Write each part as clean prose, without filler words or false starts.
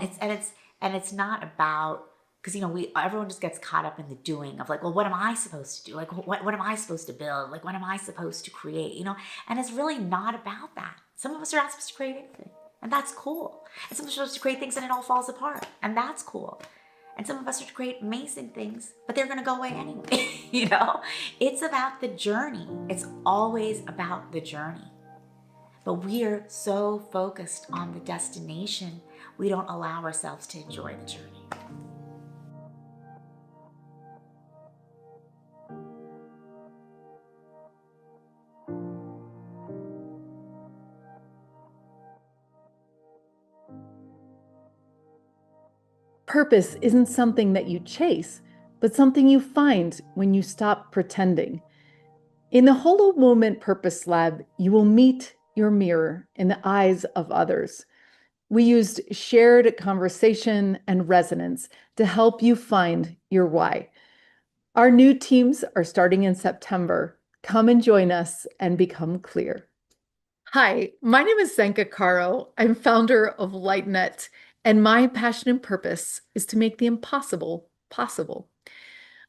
And it's not about, because everyone just gets caught up in the doing of like, well, what am I supposed to do? Like, what am I supposed to build? Like, what am I supposed to create? And it's really not about that. Some of us are not supposed to create anything, and that's cool. And some of us are supposed to create things and it all falls apart, and that's cool. And some of us are to create amazing things, but they're going to go away anyway. It's about the journey. It's always about the journey. But we are so focused on the destination, we don't allow ourselves to enjoy the journey. Purpose isn't something that you chase, but something you find when you stop pretending. In the Hollow Moment Purpose Lab, you will meet your mirror in the eyes of others. We used shared conversation and resonance to help you find your why. Our new teams are starting in September. Come and join us and become clear. Hi, my name is Zenka Caro. I'm founder of LightNet, and my passion and purpose is to make the impossible possible.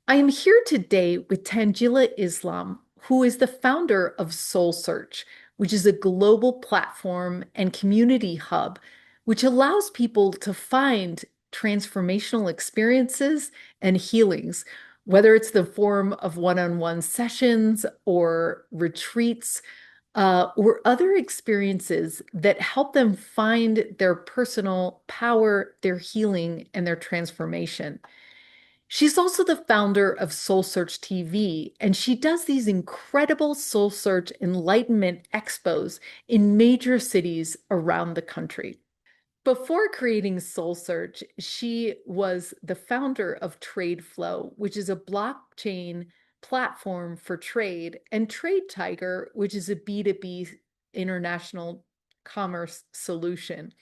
I am here today with Tanjila Islam, who is the founder of Soul Search, which is a global platform and community hub, which allows people to find transformational experiences and healings, whether it's the form of one-on-one sessions or retreats, or other experiences that help them find their personal power, their healing, and their transformation. She's also the founder of Soul Search TV, and she does these incredible Soul Search Enlightenment Expos in major cities around the country. Before creating Soul Search, she was the founder of TradeFlow, which is a blockchain platform for trade, and Trade Tiger, which is a B2B international commerce solution.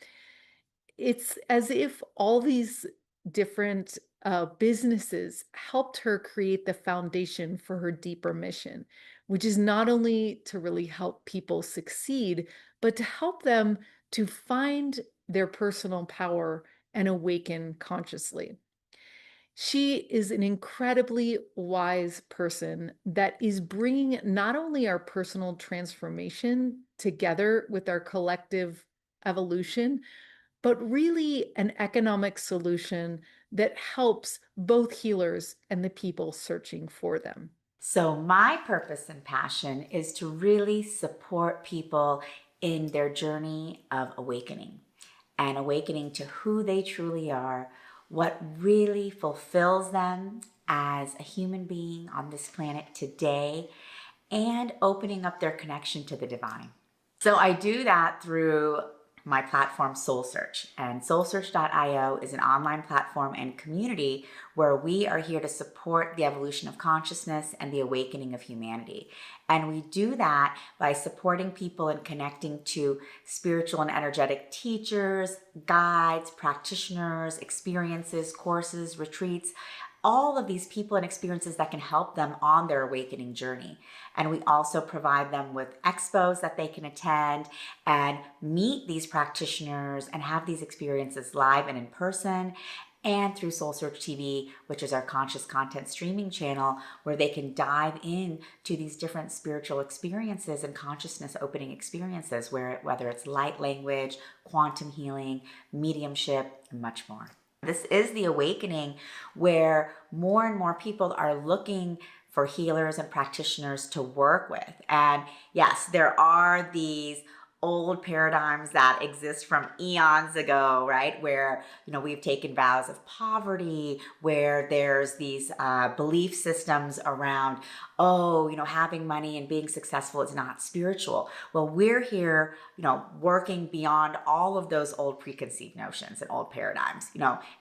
It's as if all these different businesses helped her create the foundation for her deeper mission, which is not only to really help people succeed, but to help them to find their personal power and awaken consciously. She is an incredibly wise person that is bringing not only our personal transformation together with our collective evolution, but really an economic solution that helps both healers and the people searching for them. So my purpose and passion is to really support people in their journey of awakening and awakening to who they truly are, what really fulfills them as a human being on this planet today, and opening up their connection to the divine. So I do that through my platform Soul Search, and soulsearch.io is an online platform and community where we are here to support the evolution of consciousness and the awakening of humanity. And we do that by supporting people and connecting to spiritual and energetic teachers, guides, practitioners, experiences, courses, retreats, all of these people and experiences that can help them on their awakening journey. And we also provide them with expos that they can attend and meet these practitioners and have these experiences live and in person, and through Soul Search TV, which is our conscious content streaming channel, where they can dive in to these different spiritual experiences and consciousness opening experiences, whether it's light language, quantum healing, mediumship, and much more. This is the awakening where more and more people are looking for healers and practitioners to work with. And yes, there are these old paradigms that exist from eons ago, right? Where, we've taken vows of poverty, where there's these belief systems around, having money and being successful is not spiritual. Well, we're here, working beyond all of those old preconceived notions and old paradigms.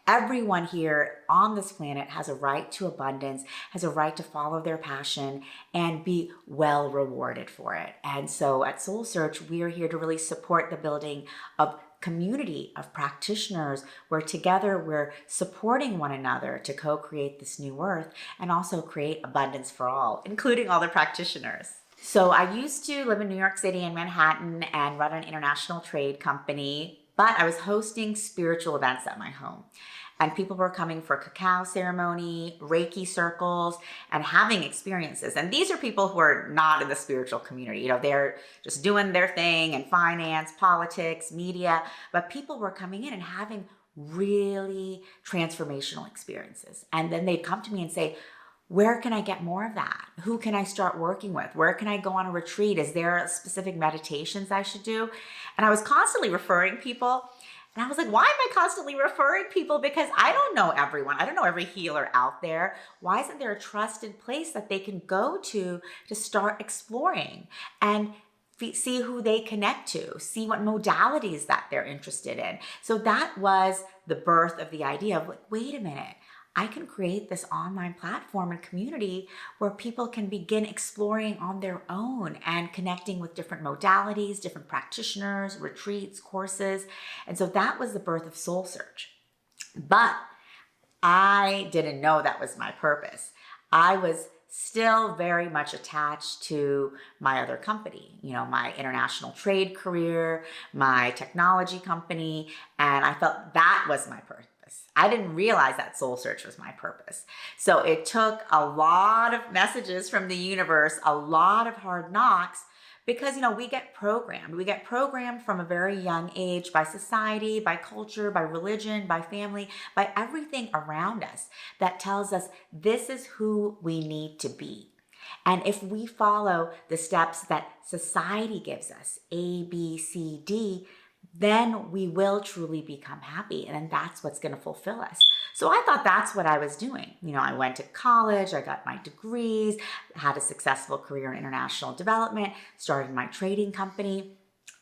Everyone here on this planet has a right to abundance, has a right to follow their passion and be well rewarded for it. And so at Soul Search, we are here to really support the building of community of practitioners where together we're supporting one another to co-create this new earth and also create abundance for all, including all the practitioners. So I used to live in New York City and Manhattan and run an international trade company, but I was hosting spiritual events at my home. And people were coming for cacao ceremony, Reiki circles, and having experiences. And these are people who are not in the spiritual community. They're just doing their thing in finance, politics, media. But people were coming in and having really transformational experiences. And then they'd come to me and say, where can I get more of that? Who can I start working with? Where can I go on a retreat? Is there specific meditations I should do? And I was constantly referring people. And I was like, why am I constantly referring people? Because I don't know everyone. I don't know every healer out there. Why isn't there a trusted place that they can go to start exploring and see who they connect to, see what modalities that they're interested in? So that was the birth of the idea of like, wait a minute. I can create this online platform and community where people can begin exploring on their own and connecting with different modalities, different practitioners, retreats, courses. And so that was the birth of Soul Search. But I didn't know that was my purpose. I was still very much attached to my other company, my international trade career, my technology company, and I felt that was my purpose. I didn't realize that Soul Search was my purpose. So it took a lot of messages from the universe, a lot of hard knocks, because, we get programmed. We get programmed from a very young age by society, by culture, by religion, by family, by everything around us that tells us this is who we need to be. And if we follow the steps that society gives us, A, B, C, D, then we will truly become happy. And then that's what's going to fulfill us. So I thought that's what I was doing. I went to college, I got my degrees, had a successful career in international development, started my trading company,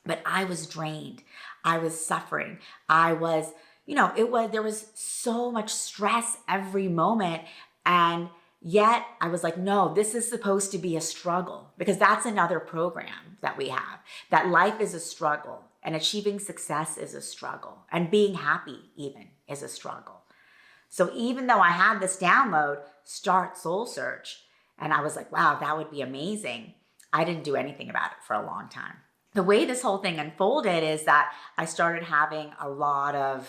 but I was drained. I was suffering. I was, there was so much stress every moment. And yet I was like, no, this is supposed to be a struggle, because that's another program that we have, that life is a struggle. And achieving success is a struggle. And being happy even is a struggle. So even though I had this download, start Soul Search, and I was like, wow, that would be amazing, I didn't do anything about it for a long time. The way this whole thing unfolded is that I started having a lot of,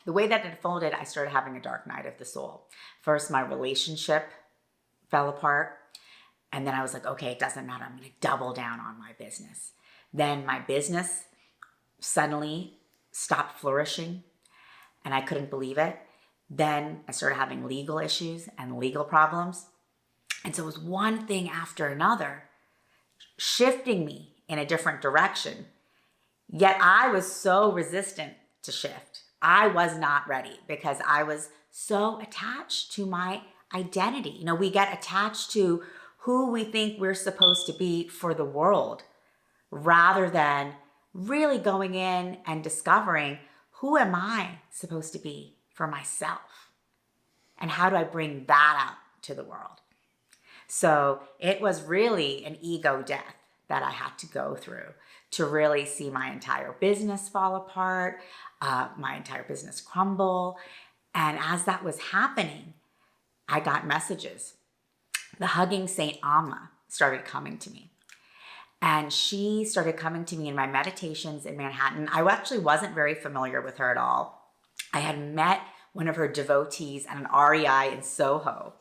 the way that it unfolded, I started having a dark night of the soul. First, my relationship fell apart. And then I was like, okay, it doesn't matter. I'm going to double down on my business. Then my business suddenly stopped flourishing, and I couldn't believe it. Then I started having legal issues and legal problems. And so it was one thing after another, shifting me in a different direction. Yet I was so resistant to shift. I was not ready because I was so attached to my identity. We get attached to who we think we're supposed to be for the world, rather than really going in and discovering, who am I supposed to be for myself? And how do I bring that out to the world? So it was really an ego death that I had to go through to really see my entire business fall apart, my entire business crumble. And as that was happening, I got messages. The hugging Saint Amma started coming to me. And she started coming to me in my meditations in Manhattan. I actually wasn't very familiar with her at all. I had met one of her devotees at an REI in Soho.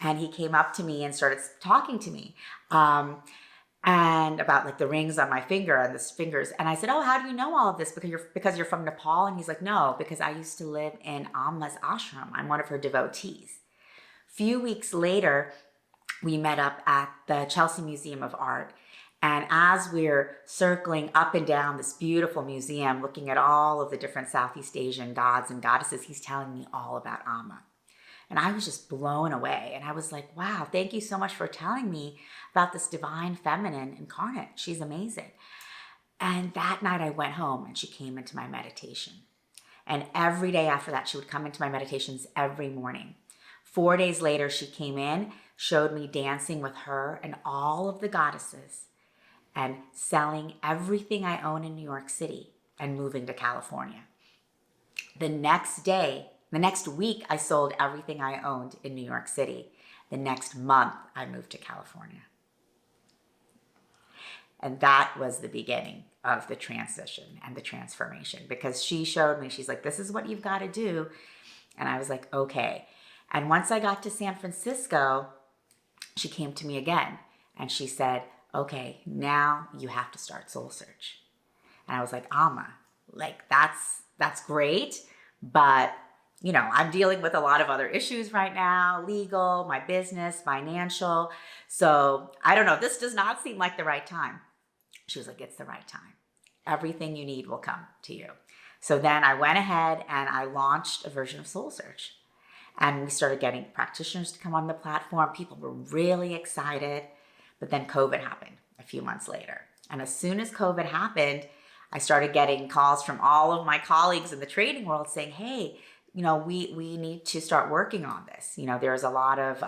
And he came up to me and started talking to me and about like the rings on my finger and the fingers. And I said, oh, how do you know all of this? Because you're from Nepal? And he's like, no, because I used to live in Amma's ashram. I'm one of her devotees. Few weeks later, we met up at the Chelsea Museum of Art. And as we're circling up and down this beautiful museum, looking at all of the different Southeast Asian gods and goddesses, he's telling me all about Amma. And I was just blown away. And I was like, wow, thank you so much for telling me about this divine feminine incarnate. She's amazing. And that night I went home and she came into my meditation. And every day after that, she would come into my meditations every morning. 4 days later, she came in, showed me dancing with her and all of the goddesses, and selling everything I own in New York City and moving to California. The next week, I sold everything I owned in New York City. The next month, I moved to California. And that was the beginning of the transition and the transformation, because she showed me, she's like, this is what you've got to do. And I was like, okay. And once I got to San Francisco, she came to me again and she said, okay, now you have to start Soul Search. And I was like, Amma, like that's great, but I'm dealing with a lot of other issues right now, legal, my business, financial. So I don't know, this does not seem like the right time. She was like, it's the right time. Everything you need will come to you. So then I went ahead and I launched a version of Soul Search. And we started getting practitioners to come on the platform. People were really excited. But then COVID happened a few months later. And as soon as COVID happened, I started getting calls from all of my colleagues in the trading world saying, hey, we need to start working on this. There's a lot of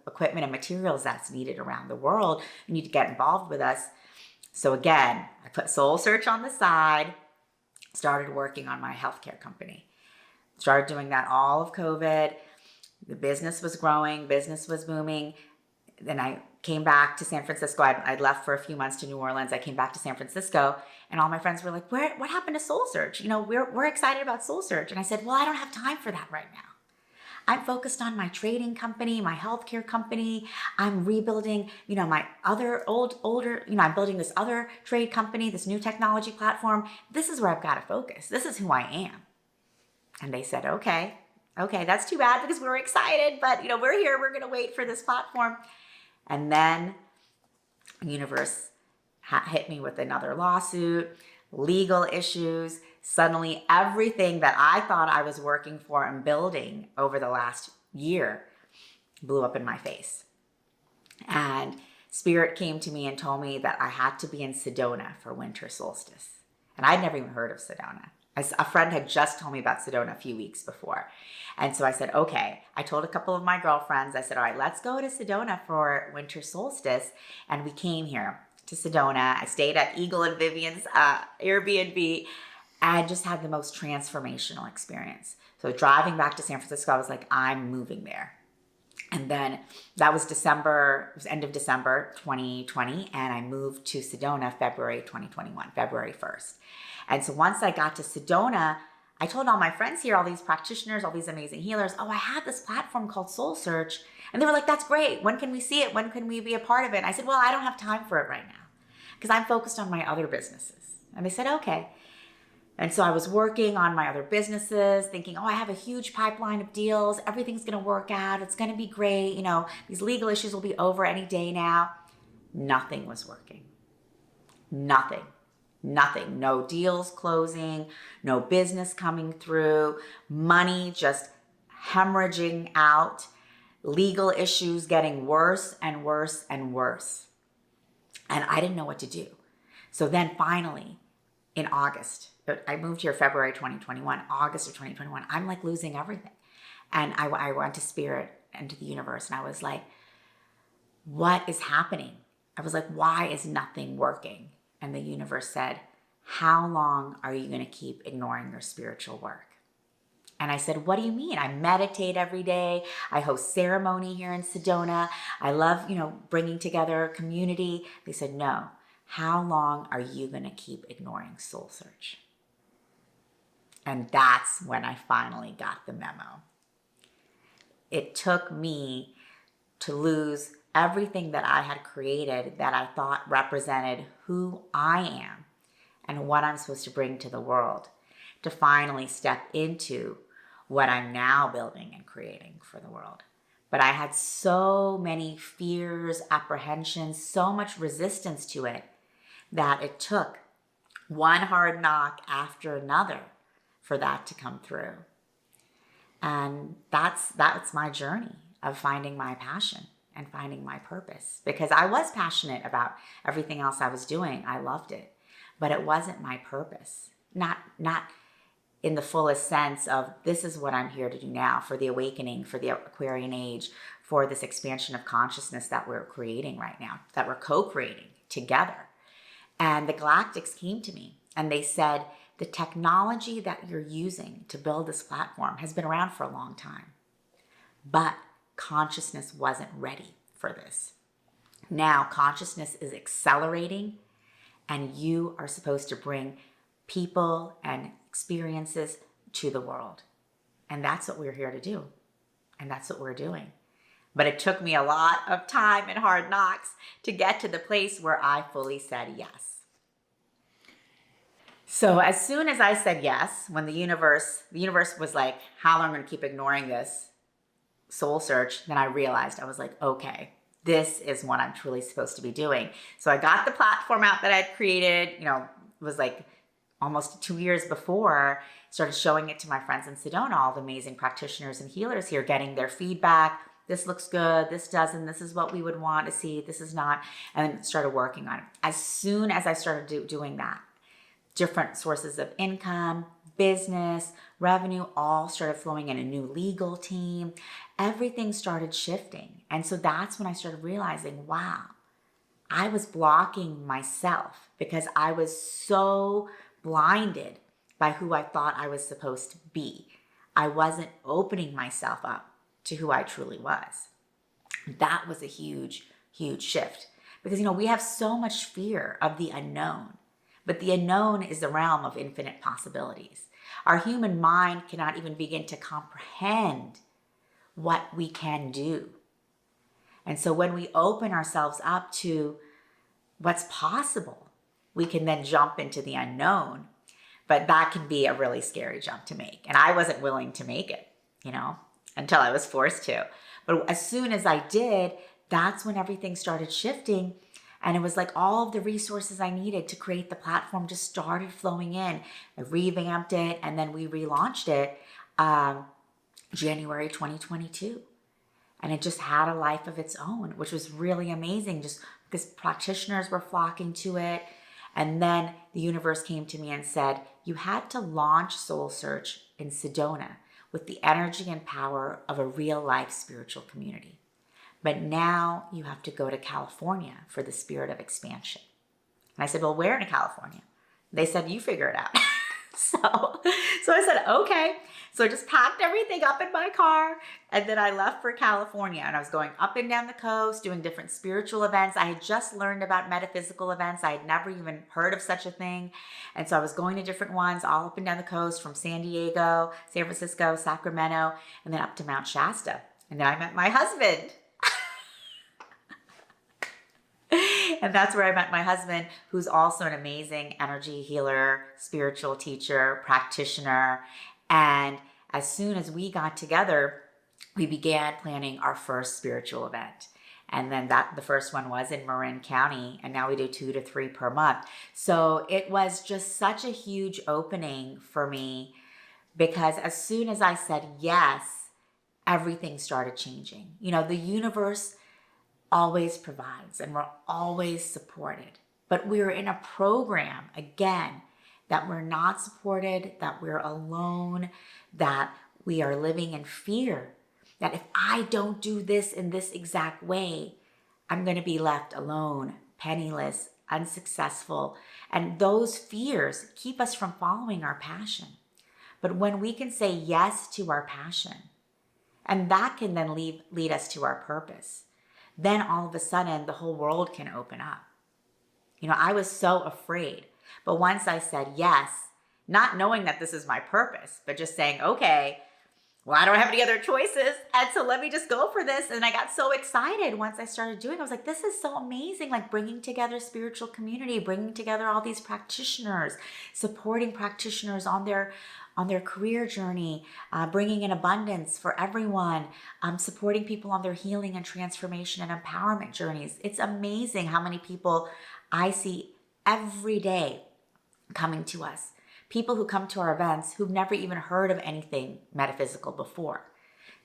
equipment and materials that's needed around the world. You need to get involved with us. So again, I put Soul Search on the side, started working on my healthcare company. Started doing that all of COVID. The business was growing, business was booming. Then I came back to San Francisco. I'd left for a few months to New Orleans. I came back to San Francisco and all my friends were like, what happened to Soul Search? We're excited about Soul Search. And I said, well, I don't have time for that right now. I'm focused on my trading company, my healthcare company. I'm rebuilding, my other older, I'm building this other trade company, this new technology platform. This is where I've got to focus. This is who I am. And they said, okay, that's too bad because we were excited, but we're here, we're going to wait for this platform. And then the universe hit me with another lawsuit, legal issues. Suddenly everything that I thought I was working for and building over the last year blew up in my face. And Spirit came to me and told me that I had to be in Sedona for winter solstice. And I'd never even heard of Sedona. A friend had just told me about Sedona a few weeks before. And so I said, okay. I told a couple of my girlfriends, I said, all right, let's go to Sedona for winter solstice. And we came here to Sedona. I stayed at Eagle and Vivian's Airbnb and just had the most transformational experience. So driving back to San Francisco, I was like, I'm moving there. And then that was December, it was end of December 2020. And I moved to Sedona February 2021, February 1st. And so once I got to Sedona, I told all my friends here, all these practitioners, all these amazing healers, oh, I have this platform called Soul Search. And they were like, that's great. When can we see it? When can we be a part of it? And I said, well, I don't have time for it right now because I'm focused on my other businesses. And they said, okay. And so I was working on my other businesses thinking, oh, I have a huge pipeline of deals. Everything's going to work out. It's going to be great. These legal issues will be over any day now. Nothing was working. Nothing. No deals closing, no business coming through, money just hemorrhaging out, legal issues getting worse and worse and worse. And I didn't know what to do. So then finally, in August, I moved here February 2021, August of 2021, I'm like losing everything. And I went to Spirit and to the universe and I was like, what is happening? I was like, why is nothing working? And the universe said, how long are you going to keep ignoring your spiritual work? And I said, what do you mean? I meditate every day. I host ceremony here in Sedona. I love, bringing together a community. They said, no. How long are you going to keep ignoring Soul Search? And that's when I finally got the memo. It took me to lose everything that I had created that I thought represented who I am and what I'm supposed to bring to the world to finally step into what I'm now building and creating for the world. But I had so many fears, apprehensions, so much resistance to it that it took one hard knock after another for that to come through. And that's my journey of finding my passion and finding my purpose, because I was passionate about everything else I was doing. I loved it, but it wasn't my purpose. Not in the fullest sense of this is what I'm here to do now for the awakening, for the Aquarian age, for this expansion of consciousness that we're creating right now, that we're co-creating together. And the Galactics came to me and they said, the technology that you're using to build this platform has been around for a long time, but consciousness wasn't ready for this. Now consciousness is accelerating and you are supposed to bring people and experiences to the world. And that's what we're here to do. And that's what we're doing. But it took me a lot of time and hard knocks to get to the place where I fully said yes. So as soon as I said yes, when the universe was like, how long am I going to keep ignoring this soul search? Then I realized, I was like, okay, this is what I'm truly supposed to be doing. So I got the platform out that I'd created, it was like almost 2 years before, started showing it to my friends in Sedona, all the amazing practitioners and healers here, getting their feedback. This looks good, this doesn't, this is what we would want to see, this is not, and then started working on it. As soon as I started doing that, different sources of income, business, revenue, all started flowing in, a new legal team. Everything started shifting. And so that's when I started realizing, wow, I was blocking myself because I was so blinded by who I thought I was supposed to be. I wasn't opening myself up to who I truly was. That was a huge, huge shift because, we have so much fear of the unknown. But the unknown is the realm of infinite possibilities. Our human mind cannot even begin to comprehend what we can do. And so when we open ourselves up to what's possible, we can then jump into the unknown. But that can be a really scary jump to make. And I wasn't willing to make it, until I was forced to. But as soon as I did, that's when everything started shifting. And it was like all of the resources I needed to create the platform just started flowing in. I revamped it and then we relaunched it January 2022. And it just had a life of its own, which was really amazing just because practitioners were flocking to it. And then the universe came to me and said, you had to launch Soul Search in Sedona with the energy and power of a real life spiritual community. But now you have to go to California for the spirit of expansion. And I said, well, where in California? They said, you figure it out. So I said, okay. So I just packed everything up in my car and then I left for California and I was going up and down the coast doing different spiritual events. I had just learned about metaphysical events. I had never even heard of such a thing. And so I was going to different ones all up and down the coast from San Diego, San Francisco, Sacramento, and then up to Mount Shasta. And then I met my husband. And that's where I met my husband, who's also an amazing energy healer, spiritual teacher, practitioner. And as soon as we got together, we began planning our first spiritual event. And then the first one was in Marin County, and now we do 2 to 3 per month. So it was just such a huge opening for me because as soon as I said yes, everything started changing. The universe always provides and we're always supported. But we're in a program, again, that we're not supported, that we're alone, that we are living in fear, that if I don't do this in this exact way, I'm going to be left alone, penniless, unsuccessful. And those fears keep us from following our passion. But when we can say yes to our passion, and that can then lead us to our purpose, then all of a sudden the whole world can open up. I was so afraid. But once I said yes, not knowing that this is my purpose, but just saying, okay, well, I don't have any other choices. And so let me just go for this. And I got so excited once I started doing it. I was like, this is so amazing. Like bringing together spiritual community, bringing together all these practitioners, supporting practitioners on their career journey, bringing in abundance for everyone, supporting people on their healing and transformation and empowerment journeys. It's amazing how many people I see every day coming to us. People who come to our events who've never even heard of anything metaphysical before.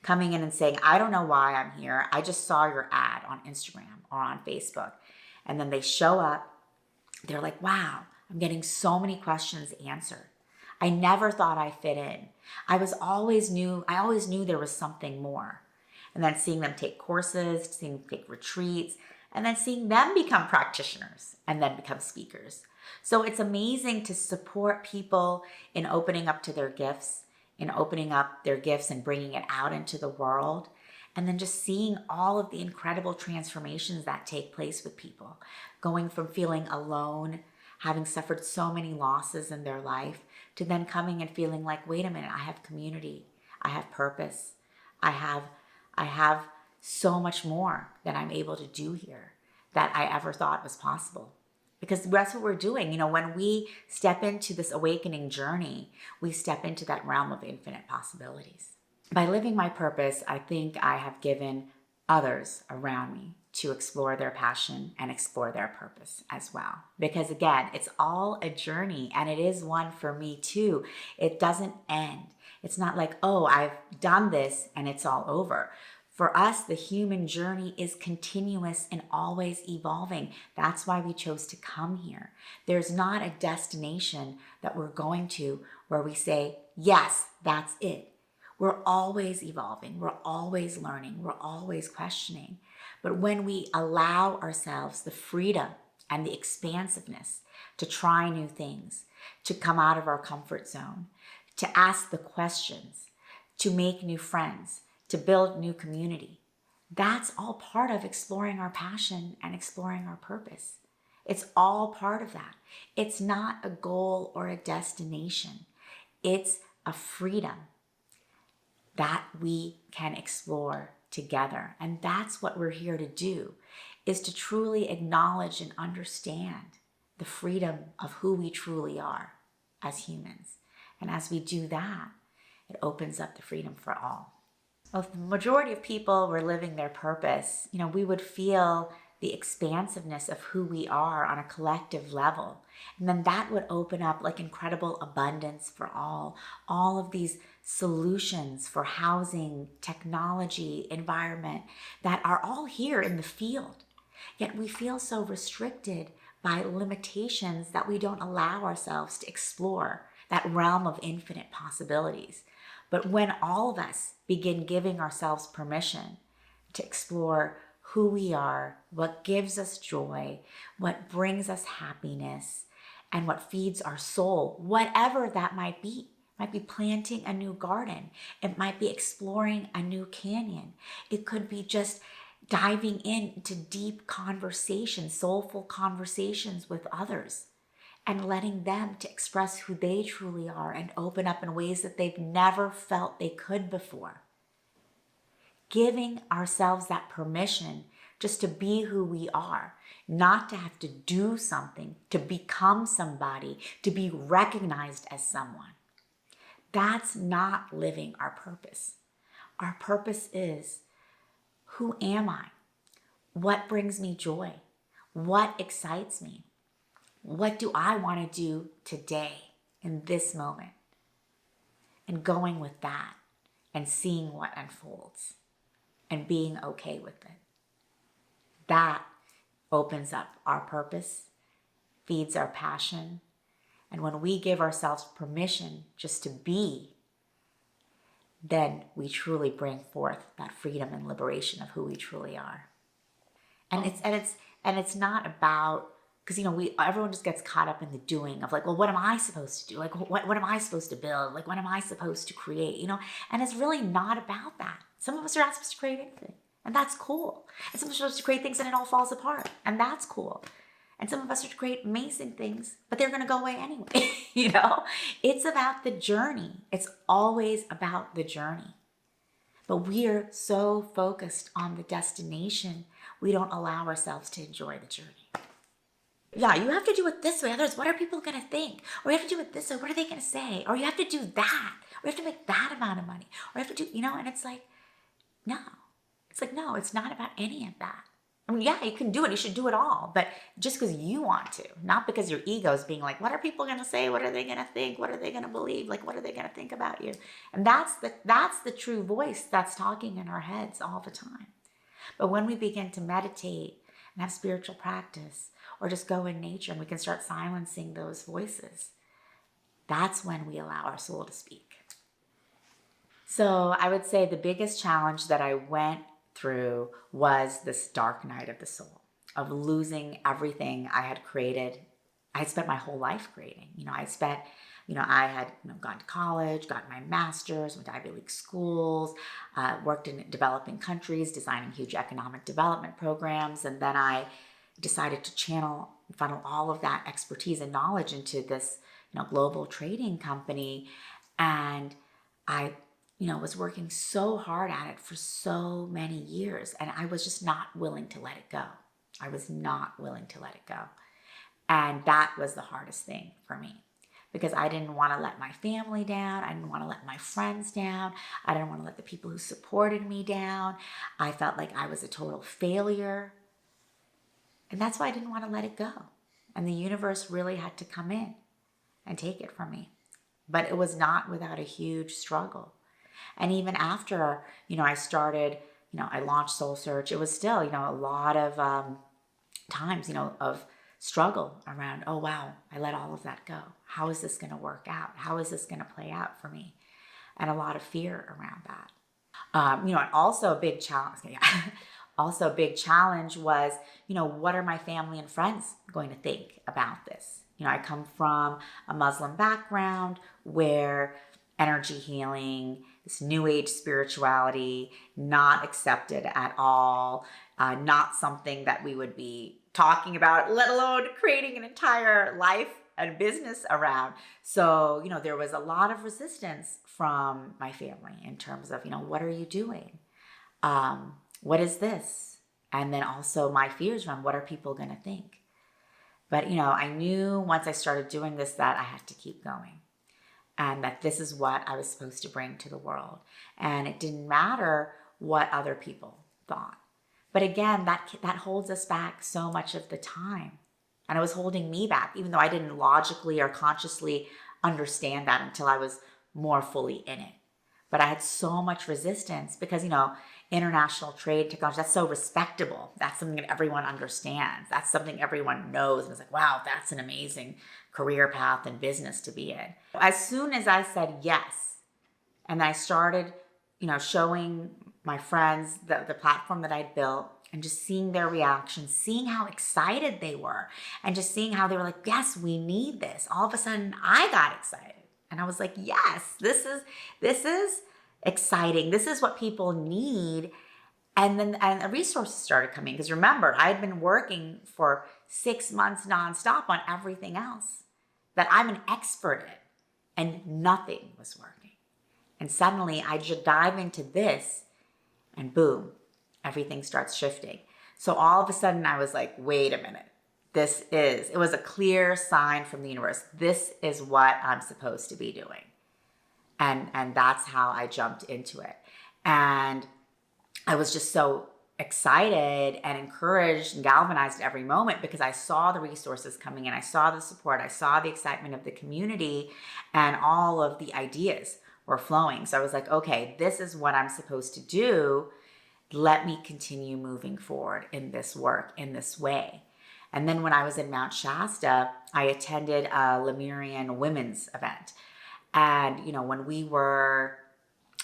Coming in and saying, I don't know why I'm here. I just saw your ad on Instagram or on Facebook. And then they show up. They're like, wow, I'm getting so many questions answered. I never thought I fit in. I always knew there was something more. And then seeing them take courses, seeing them take retreats, and then seeing them become practitioners and then become speakers. So it's amazing to support people in opening up to their gifts, and bringing it out into the world. And then just seeing all of the incredible transformations that take place with people, going from feeling alone, having suffered so many losses in their life, to then coming and feeling like, wait a minute, I have community, I have purpose, I have so much more that I'm able to do here that I ever thought was possible. Because that's what we're doing. You know, when we step into this awakening journey, we step into that realm of infinite possibilities. By living my purpose, I think I have given others around me to explore their passion and explore their purpose as well. Because again, it's all a journey, and it is one for me too. It doesn't end. It's not like, oh, I've done this and it's all over. For us, the human journey is continuous and always evolving. That's why we chose to come here. There's not a destination that we're going to where we say, yes, that's it. We're always evolving. We're always learning. We're always questioning. But when we allow ourselves the freedom and the expansiveness to try new things, to come out of our comfort zone, to ask the questions, to make new friends, to build new community, that's all part of exploring our passion and exploring our purpose. It's all part of that. It's not a goal or a destination. It's a freedom that we can explore together. And that's what we're here to do, is to truly acknowledge and understand the freedom of who we truly are as humans. And as we do that, it opens up the freedom for all. Well, if the majority of people were living their purpose, you know, we would feel the expansiveness of who we are on a collective level. And then that would open up like incredible abundance for all of these solutions for housing, technology, environment that are all here in the field. Yet we feel so restricted by limitations that we don't allow ourselves to explore that realm of infinite possibilities. But when all of us begin giving ourselves permission to explore who we are, what gives us joy, what brings us happiness, and what feeds our soul, whatever that might be. It might be planting a new garden. It might be exploring a new canyon. It could be just diving into deep conversations, soulful conversations with others, and letting them to express who they truly are and open up in ways that they've never felt they could before. Giving ourselves that permission just to be who we are, not to have to do something, to become somebody, to be recognized as someone. That's not living our purpose. Our purpose is, who am I? What brings me joy? What excites me? What do I want to do today in this moment? And going with that and seeing what unfolds and being okay with it. That opens up our purpose, feeds our passion. And when we give ourselves permission just to be, then we truly bring forth that freedom and liberation of who we truly are. And it's not about, because, you know, everyone just gets caught up in the doing of like, well, what am I supposed to do? Like, what am I supposed to build? Like, what am I supposed to create? You know, and it's really not about that. Some of us are not supposed to create anything, and that's cool. And some of us are supposed to create things and it all falls apart, and that's cool. And some of us are to create amazing things, but they're going to go away anyway. You know, it's about the journey. It's always about the journey. But we are so focused on the destination, we don't allow ourselves to enjoy the journey. Yeah, you have to do it this way. Otherwise, what are people going to think? Or you have to do it this way. What are they going to say? Or you have to do that. Or you have to make that amount of money. Or you have to do, you know, and it's like, no. It's like, no, it's not about any of that. I mean, yeah, you can do it. You should do it all. But just because you want to, not because your ego is being like, what are people going to say? What are they going to think? What are they going to believe? Like, what are they going to think about you? And that's the true voice that's talking in our heads all the time. But when we begin to meditate and have spiritual practice, or just go in nature and we can start silencing those voices, that's when we allow our soul to speak. So I would say the biggest challenge that I went through was this dark night of the soul, of losing everything I had created. I had spent my whole life creating. I had gone to college, got my master's, went to Ivy League schools, worked in developing countries, designing huge economic development programs. And then I decided to funnel all of that expertise and knowledge into this, global trading company. And I, was working so hard at it for so many years, and I was just not willing to let it go. I was not willing to let it go. And that was the hardest thing for me, because I didn't want to let my family down. I didn't want to let my friends down. I didn't want to let the people who supported me down. I felt like I was a total failure. And that's why I didn't want to let it go. And the universe really had to come in and take it from me. But it was not without a huge struggle. And even after, I started, I launched Soul Search, it was still, a lot of times, of struggle around, oh, wow, I let all of that go. How is this going to work out? How is this going to play out for me? And a lot of fear around that. And also a big challenge. Also a big challenge was, what are my family and friends going to think about this? I come from a Muslim background where energy healing, this new age spirituality, not accepted at all, not something that we would be talking about, let alone creating an entire life and business around. So, there was a lot of resistance from my family in terms of, what are you doing? What is this? And then also my fears around, what are people going to think? But, I knew once I started doing this that I had to keep going, and that this is what I was supposed to bring to the world. And it didn't matter what other people thought. But again, that holds us back so much of the time. And it was holding me back, even though I didn't logically or consciously understand that until I was more fully in it. But I had so much resistance because, international trade technology, that's so respectable. That's something that everyone understands. That's something everyone knows. And it's like, wow, that's an amazing career path and business to be in. As soon as I said yes, and I started, showing my friends the platform that I'd built, and just seeing their reactions, seeing how excited they were, and just seeing how they were like, yes, we need this. All of a sudden I got excited. And I was like, yes, this is exciting. This is what people need. And then the resources started coming. Because remember, I had been working for 6 months nonstop on everything else that I'm an expert in, and nothing was working. And suddenly I just dive into this, and boom, everything starts shifting. So all of a sudden I was like, wait a minute. It was a clear sign from the universe. This is what I'm supposed to be doing. And that's how I jumped into it. And I was just so excited and encouraged and galvanized at every moment, because I saw the resources coming in. I saw the support. I saw the excitement of the community, and all of the ideas were flowing. So I was like, okay, this is what I'm supposed to do. Let me continue moving forward in this work, in this way. And then when I was in Mount Shasta, I attended a Lemurian women's event. And, when we were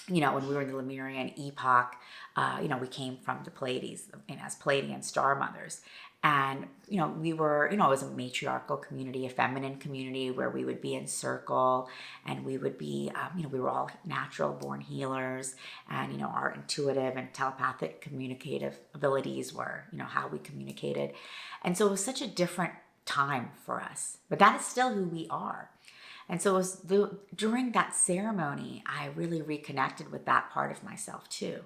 in the Lemurian epoch, we came from the Pleiades, as Pleiadian star mothers. And, we were, it was a matriarchal community, a feminine community, where we would be in circle, and we would be, we were all natural born healers, and, our intuitive and telepathic communicative abilities were, how we communicated. And so it was such a different time for us, but that is still who we are. And so it was during that ceremony, I really reconnected with that part of myself too,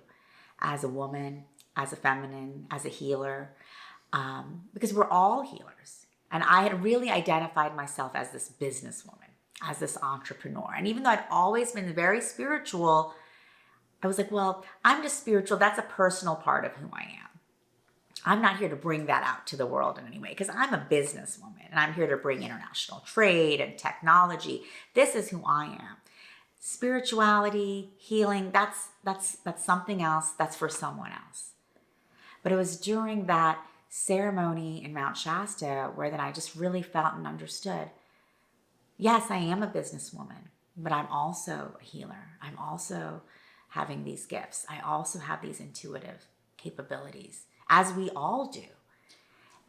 as a woman, as a feminine, as a healer, because we're all healers. And I had really identified myself as this businesswoman, as this entrepreneur. And even though I'd always been very spiritual, I was like, well, I'm just spiritual. That's a personal part of who I am. I'm not here to bring that out to the world in any way, because I'm a businesswoman and I'm here to bring international trade and technology. This is who I am. Spirituality, healing, that's something else. That's for someone else. But it was during that ceremony in Mount Shasta where then I just really felt and understood, yes, I am a businesswoman, but I'm also a healer. I'm also having these gifts. I also have these intuitive capabilities, as we all do.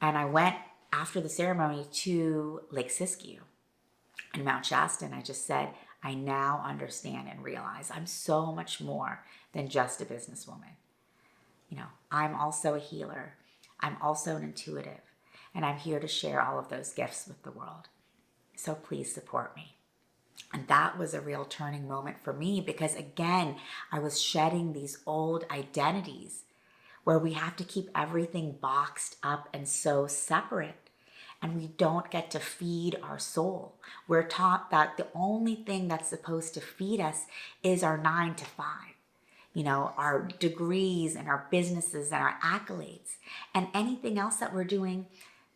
And I went after the ceremony to Lake Siskiyou in Mount Shasta, and I just said, I now understand and realize I'm so much more than just a businesswoman. I'm also a healer. I'm also an intuitive. And I'm here to share all of those gifts with the world. So please support me. And that was a real turning moment for me because, again, I was shedding these old identities where we have to keep everything boxed up and so separate. And we don't get to feed our soul. We're taught that the only thing that's supposed to feed us is our 9 to 5. Our degrees and our businesses and our accolades. And anything else that we're doing,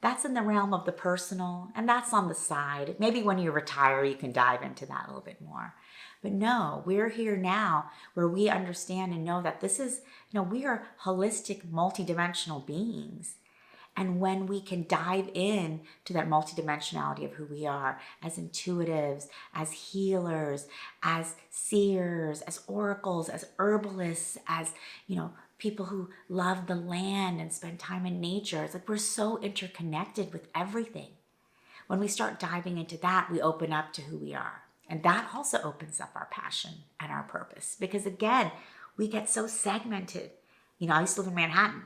that's in the realm of the personal, and that's on the side. Maybe when you retire, you can dive into that a little bit more. But no, we're here now where we understand and know that this is, we are holistic, multidimensional beings. And when we can dive in to that multidimensionality of who we are as intuitives, as healers, as seers, as oracles, as herbalists, as, people who love the land and spend time in nature. It's like we're so interconnected with everything. When we start diving into that, we open up to who we are. And that also opens up our passion and our purpose. Because again, we get so segmented. I used to live in Manhattan,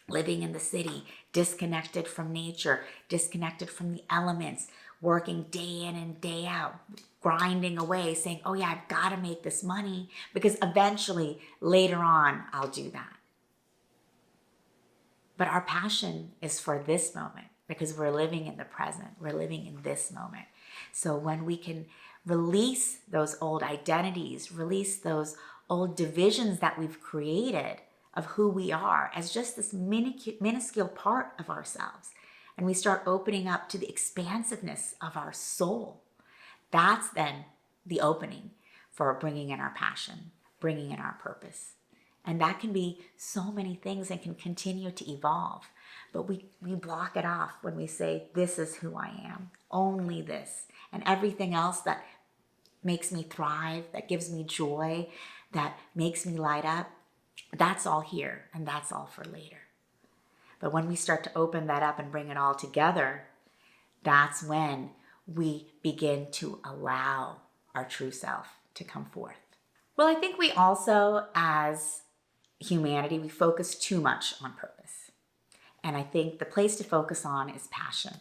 living in the city, disconnected from nature, disconnected from the elements, working day in and day out, grinding away, saying, oh yeah, I've got to make this money because eventually later on I'll do that. But our passion is for this moment because we're living in the present. We're living in this moment. So when we can release those old identities, release those old divisions that we've created of who we are as just this minuscule part of ourselves, and we start opening up to the expansiveness of our soul, that's then the opening for bringing in our passion, bringing in our purpose. And that can be so many things and can continue to evolve. But we block it off when we say, this is who I am, only this. And everything else that makes me thrive, that gives me joy, that makes me light up, that's all here and that's all for later. But when we start to open that up and bring it all together, that's when we begin to allow our true self to come forth. Well, I think we also, as humanity, we focus too much on purpose. And I think the place to focus on is passion.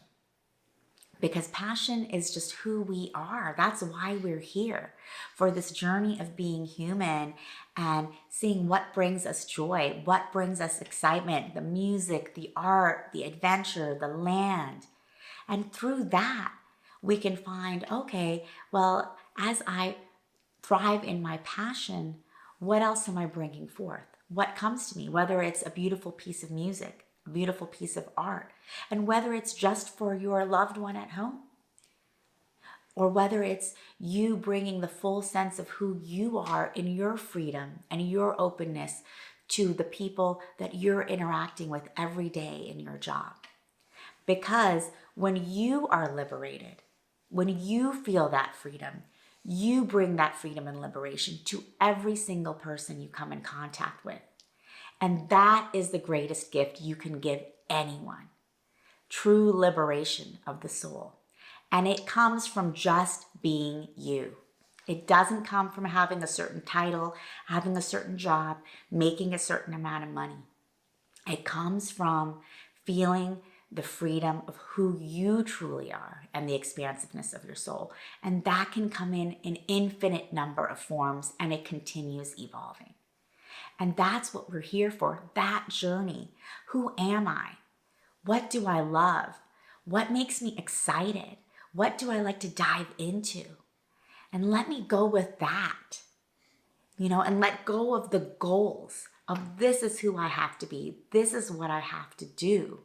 Because passion is just who we are. That's why we're here, for this journey of being human and seeing what brings us joy, what brings us excitement, the music, the art, the adventure, the land. And through that, we can find, okay, well, as I thrive in my passion, what else am I bringing forth? What comes to me, whether it's a beautiful piece of music, a beautiful piece of art, and whether it's just for your loved one at home, or whether it's you bringing the full sense of who you are in your freedom and your openness to the people that you're interacting with every day in your job. Because when you are liberated, when you feel that freedom, you bring that freedom and liberation to every single person you come in contact with. And that is the greatest gift you can give anyone. True liberation of the soul. And it comes from just being you. It doesn't come from having a certain title, having a certain job, making a certain amount of money. It comes from feeling the freedom of who you truly are and the expansiveness of your soul. And that can come in an infinite number of forms, and it continues evolving. And that's what we're here for, that journey. Who am I? What do I love? What makes me excited? What do I like to dive into? And let me go with that, and let go of the goals of this is who I have to be. This is what I have to do.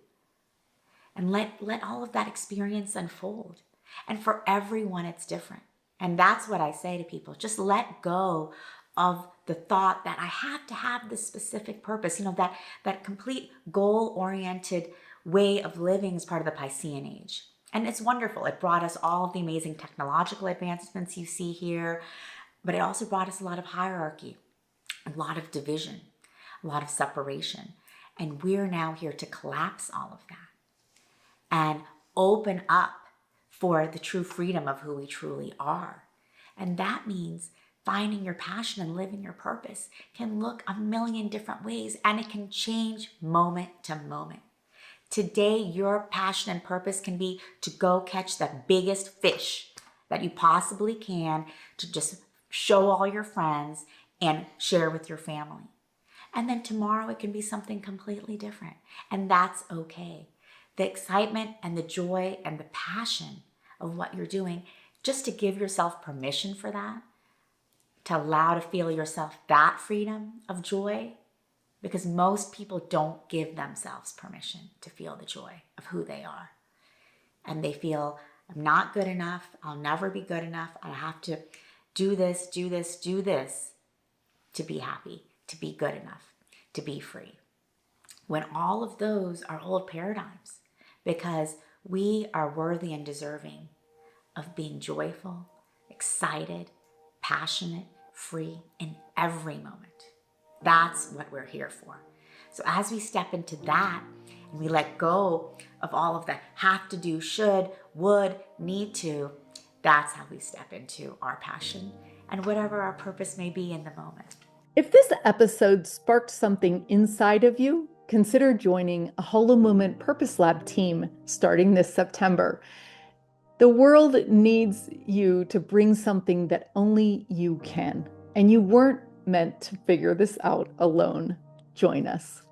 And let all of that experience unfold. And for everyone, it's different. And that's what I say to people. Just let go of the thought that I have to have this specific purpose. That complete goal-oriented way of living is part of the Piscean age. And it's wonderful. It brought us all of the amazing technological advancements you see here, but it also brought us a lot of hierarchy, a lot of division, a lot of separation. And we're now here to collapse all of that and open up for the true freedom of who we truly are. And that means finding your passion and living your purpose can look a million different ways, and it can change moment to moment. Today, your passion and purpose can be to go catch the biggest fish that you possibly can, to just show all your friends and share with your family. And then tomorrow it can be something completely different. And that's okay. The excitement and the joy and the passion of what you're doing, just to give yourself permission for that, to allow to feel yourself that freedom of joy, because most people don't give themselves permission to feel the joy of who they are. And they feel, I'm not good enough. I'll never be good enough. I have to do this to be happy, to be good enough, to be free. When all of those are old paradigms, because we are worthy and deserving of being joyful, excited, passionate, free in every moment. That's what we're here for. So as we step into that and we let go of all of the have to do, should, would, need to, that's how we step into our passion and whatever our purpose may be in the moment. If this episode sparked something inside of you, consider joining a Holo Movement Purpose Lab team starting this September. The world needs you to bring something that only you can, and you weren't meant to figure this out alone. Join us.